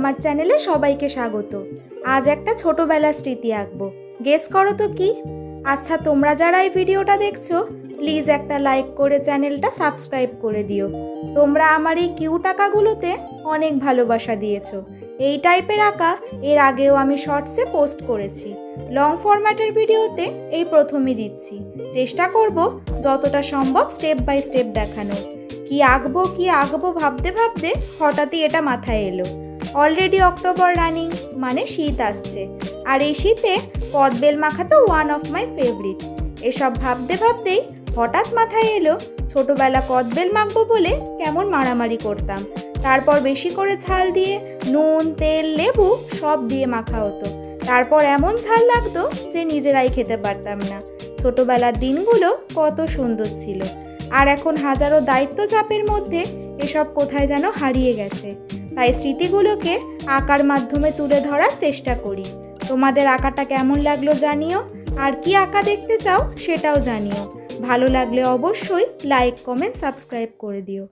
আমার চ্যানেলে সবাইকে স্বাগত। আজ একটা ছোটবেলার স্মৃতি আঁকবো। গেস করো তো কি? আচ্ছা, তোমরা যারা এই ভিডিওটা দেখছো প্লিজ একটা লাইক করে চ্যানেলটা সাবস্ক্রাইব করে দিও। তোমরা আমার এই কিউট আঁকাগুলোতে অনেক ভালোবাসা দিয়েছো। এই টাইপের আঁকা এর আগেও আমি শর্টসে পোস্ট করেছি। লং ফরম্যাটের ভিডিওতে এই প্রথমই দিচ্ছি। চেষ্টা করব যতটা সম্ভব স্টেপ বাই স্টেপ দেখানোর। কি আঁকবো ভাবতে ভাবতে হঠাৎই এটা মাথায় এলো। অলরেডি অক্টোবর রানিং, মানে শীত আসছে। আর এই শীতে কদবেল মাখা তো ওয়ান অফ মাই ফেভারিট। এসব ভাবতে ভাবতেই হঠাৎ মাথায় এলো ছোটবেলা কদবেল মাখবো বলে কেমন মারামারি করতাম। তারপর বেশি করে ঝাল দিয়ে নুন, তেল, লেবু সব দিয়ে মাখা হতো। তারপর এমন ঝাল লাগতো যে নিজেরাই খেতে পারতাম না। ছোটবেলার দিনগুলো কত সুন্দর ছিল। আর এখন হাজারো দায়িত্ব চাপের মধ্যে এসব কোথায় যেন হারিয়ে গেছে। তাই স্মৃতিগুলোকে আঁকার মাধ্যমে তুলে ধরার চেষ্টা করি। তোমাদের আঁকাটা কেমন লাগলো জানিও, আর কি আঁকা দেখতে চাও সেটাও জানিও। ভালো লাগলে অবশ্যই লাইক, কমেন্ট, সাবস্ক্রাইব করে দিও।